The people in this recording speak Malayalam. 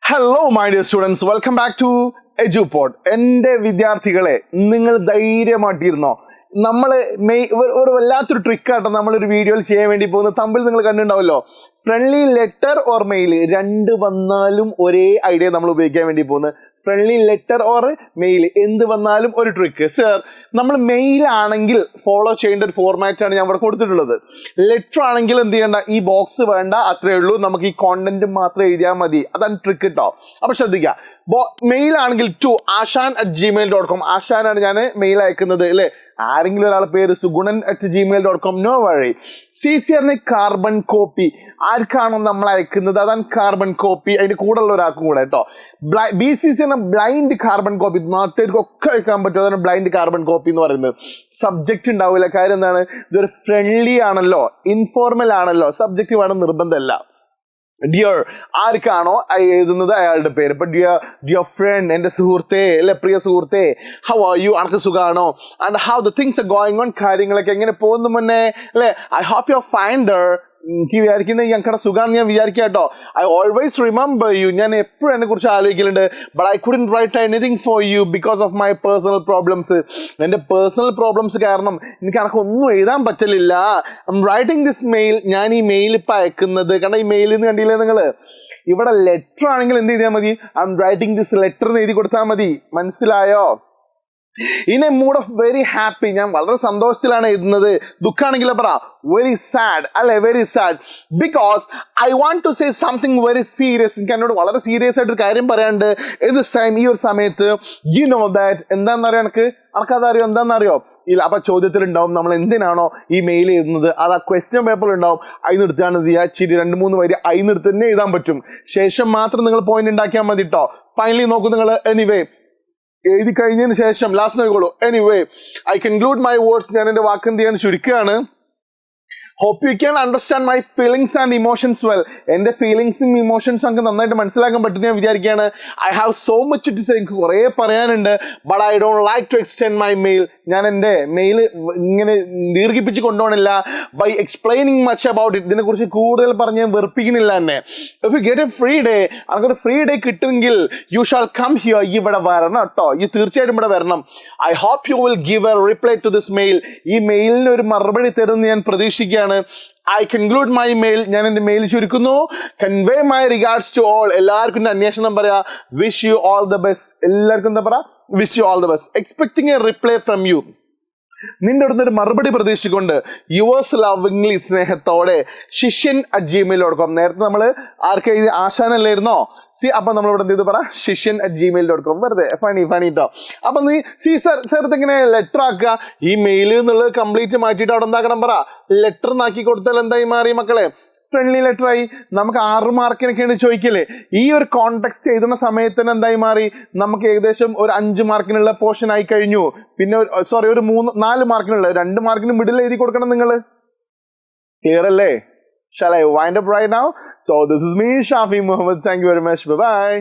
Hello my dear students, welcome back to Edupod. എൻ്റെ വിദ്യാർത്ഥികളെ, നിങ്ങൾ ധൈര്യമായിട്ടിരുന്നോ? നമ്മൾ ഒരു വല്ലാത്തൊരു ട്രിക്കാട്ടോ നമ്മളൊരു വീഡിയോയിൽ ചെയ്യാൻ വേണ്ടി പോകുന്നത്. തമ്പിൽ നിങ്ങൾ കണ്ടിട്ടുണ്ടാവല്ലോ, ഫ്രണ്ട്ലി ലെറ്റർ ഓർ മെയിൽ രണ്ട് വന്നാലും ഒരേ ഐഡിയ നമ്മൾ ഉപയോഗിക്കാൻ വേണ്ടി പോകുന്നത്. ഫ്രണ്ട്ലി ലെറ്റർ ഓർ മെയിൽ എന്ത് വന്നാലും ഒരു ട്രിക്ക്. സർ, നമ്മൾ മെയിൽ ആണെങ്കിൽ ഫോളോ ചെയ്യേണ്ട ഒരു ഫോർമാറ്റാണ് ഞാൻ ഇവിടെ കൊടുത്തിട്ടുള്ളത്. ലെറ്റർ ആണെങ്കിൽ എന്ത് ചെയ്യേണ്ട, ഈ ബോക്സ് വേണ്ട, അത്രേ ഉള്ളൂ. നമുക്ക് ഈ കോണ്ടന്റ് മാത്രം എഴുതിയാൽ മതി. അതാണ് ട്രിക്ക് കേട്ടോ. അപ്പൊ ശ്രദ്ധിക്കുക, മെയിൽ ആണെങ്കിൽ to ashan@gmail.com. ആശാനാണ് ഞാൻ മെയിൽ അയക്കുന്നത് അല്ലേ. ആരെങ്കിലും ഒരാളെ പേര് sugunan@gmail.com, നോ വഴി. CC കാർബൺ കോപ്പി, ആർക്കാണോ നമ്മൾ അയക്കുന്നത് അതാണ് കാർബൺ കോപ്പി. അതിന്റെ കൂടെ ഉള്ള ഒരാൾക്കും കൂടെ കേട്ടോ. BCC ബ്ലൈൻഡ് കാർബൺ കോപ്പി, നാട്ടുകാർക്കൊക്കെ അയക്കാൻ പറ്റും. അതാണ് ബ്ലൈൻഡ് കാർബൺ കോപ്പി എന്ന് പറയുന്നത്. സബ്ജക്റ്റ് ഉണ്ടാവില്ല. കാര്യം എന്താണ്, ഇതൊരു ഫ്രണ്ട്ലി ആണല്ലോ, ഇൻഫോർമൽ ആണല്ലോ, സബ്ജക്റ്റ് വേണം നിർബന്ധമല്ല. ഡിയർ ആർക്കാണോ എഴുതുന്നത് അയാളുടെ പേര്. ഇപ്പൊ ഡിയർ ഫ്രണ്ട്, എന്റെ സുഹൃത്തെ അല്ലെ, പ്രിയ സുഹൃത്തെ, ഹൗ ആർ യു, അനക്ക് സുഖാണോ, and how the things are going on, കാര്യങ്ങളൊക്കെ എങ്ങനെ പോകുന്നു മുന്നേ അല്ലെ. I hope you are fine there. എനിക്ക് വിചാരിക്കുന്നത് ഞങ്ങളുടെ സുഖാണെന്ന് ഞാൻ വിചാരിക്കാം കേട്ടോ. ഐ ഓൾവേസ് റിമെമ്പർ യു, ഞാൻ എപ്പോഴും എന്നെ കുറിച്ച് ആലോചിക്കലുണ്ട്. But I couldn't write anything for you because of my personal problems. എൻ്റെ പേഴ്സണൽ പ്രോബ്ലംസ് കാരണം എനിക്ക് ഒന്നും എഴുതാൻ പറ്റലില്ല. I am writing this mail. ഞാൻ ഈ മെയിൽ ഇപ്പം അയക്കുന്നത്, കാരണം ഈ മെയിലിൽ നിന്ന് കണ്ടില്ലേ നിങ്ങൾ, ഇവിടെ ലെറ്റർ ആണെങ്കിൽ എന്ത് ചെയ്താൽ മതി, I am writing this letter എന്ന് എഴുതി കൊടുത്താൽ മതി. മനസ്സിലായോ? In a mood of very happy, ഞാൻ വളരെ സന്തോഷത്തിലാണ് എഴുതുന്നത്. ദുഃഖാണെങ്കിലോ പറ വെരി സാഡ് അല്ലെ, very sad, because I want to say something very serious. എനിക്ക് എന്നോട് വളരെ സീരിയസ് ആയിട്ടൊരു കാര്യം പറയാനുണ്ട്. ഇൻ ദിസ് ടൈം, ഈ ഒരു സമയത്ത്. യു നോ ദാറ്റ്, എന്താണെന്നറിയോ അനക്കതറിയോ, എന്താണെന്നറിയോ? ഇല്ല. അപ്പൊ ചോദ്യത്തിലുണ്ടാവും നമ്മൾ എന്തിനാണോ ഈ മെയിൽ എഴുതുന്നത്, അത് ആ ക്വസ്റ്റ്യൻ പേപ്പർ ഉണ്ടാവും. അതിനെടുത്താണ് ഇച്ചിരി 2-3 വരി അതിനെടുത്ത് തന്നെ എഴുതാൻ പറ്റും. ശേഷം മാത്രം നിങ്ങൾ പോയിന്റ് ഉണ്ടാക്കിയാൽ മതി കേട്ടോ. ഫൈനലി നോക്കൂ നിങ്ങൾ. എനിവേ, എഴുതി കഴിഞ്ഞതിന് ശേഷം ലാസ്റ്റ് നോക്കിക്കോളൂ. Anyway, I conclude my words. ഞാൻ എൻ്റെ വാക്ക് എന്ത് ചെയ്യാൻ ചുരുക്കുകയാണ്. Hope you can understand my feelings and emotions well. എൻ്റെ ഫീലിംഗ്സും ഇമോഷൻസും ഒക്കെ നന്നായിട്ട് മനസ്സിലാക്കാൻ പറ്റുന്ന ഞാൻ വിചാരിക്കുകയാണ്. I have so much to say, എനിക്ക് കുറേ പറയാനുണ്ട്. But I don't like to extend my mail. ഞാൻ എൻ്റെ മെയിൽ ഇങ്ങനെ ദീർഘിപ്പിച്ച് കൊണ്ടുപോകണില്ല. By explaining much about it, ഇതിനെക്കുറിച്ച് കൂടുതൽ പറഞ്ഞ് ഞാൻ വെറുപ്പിക്കുന്നില്ല എന്നെ. If you get A free day, അനക്കൊരു ഫ്രീ ഡേ കിട്ടുമെങ്കിൽ യു ഷാൽ കം ഹിയർ. ഇവിടെ വരണം കേട്ടോ, ഈ തീർച്ചയായിട്ടും ഇവിടെ വരണം. I hope you will give a reply to this mail. ഈ മെയിലിന് ഒരു മറുപടി തരുമെന്ന് ഞാൻ പ്രതീക്ഷിക്കുകയാണ്. I conclude my mail. ഞാൻ എൻ്റെ മെയിൽ ചുരുക്കുന്നു. Convey my regards to all. എല്ലാവർക്കും അന്വേഷണം പറയാ. Wish you all the best. എല്ലാവർക്കും എന്താ പറയാ, wish you all the best. Expecting a reply from you. നിന്റെ അടുത്ത് ഒരു മറുപടി പ്രതീക്ഷിക്കൊണ്ട് യുവേഴ്സ് ലവിംഗ്ലി, സ്നേഹത്തോടെ, shishan@gmail.com. നേരത്തെ നമ്മൾ ആർക്ക് എഴുതി, ആശാനല്ലായിരുന്നോ? അപ്പൊ നമ്മളിവിടെ എന്ത് ചെയ്ത് പറ, shishan@gmail.com. വെറുതെ ഫണി കേട്ടോ. അപ്പൊ നീ സർ ഇങ്ങനെ ലെറ്റർ ആക്കുക. ഈ മെയിൽ എന്നുള്ളത് കംപ്ലീറ്റ് മാറ്റിയിട്ട് അവിടെ എന്താക്കണം പറ, ലെറ്റർ എന്നാക്കി കൊടുത്താൽ എന്തായി മാറി മക്കളെ, ഫ്രണ്ട്ലി ലെറ്റർ ആയി. നമുക്ക് 6 മാർക്കിനൊക്കെയാണ് ചോദിക്കല്ലേ. ഈ ഒരു കോണ്ടെക്സ്റ്റ് എഴുതുന്ന സമയത്ത് തന്നെ എന്തായി മാറി, നമുക്ക് ഏകദേശം ഒരു 5 മാർക്കിനുള്ള പോർഷൻ ആയി കഴിഞ്ഞു. പിന്നെ ഒരു 4 മാർക്കിനുള്ള 2 മാർക്കിന് മിഡിൽ എഴുതി കൊടുക്കണം നിങ്ങൾ. ക്ലിയർ അല്ലേ? Shall I wind up right now? So this is me, Shafi Muhammad. Thank you very much. Bye-bye.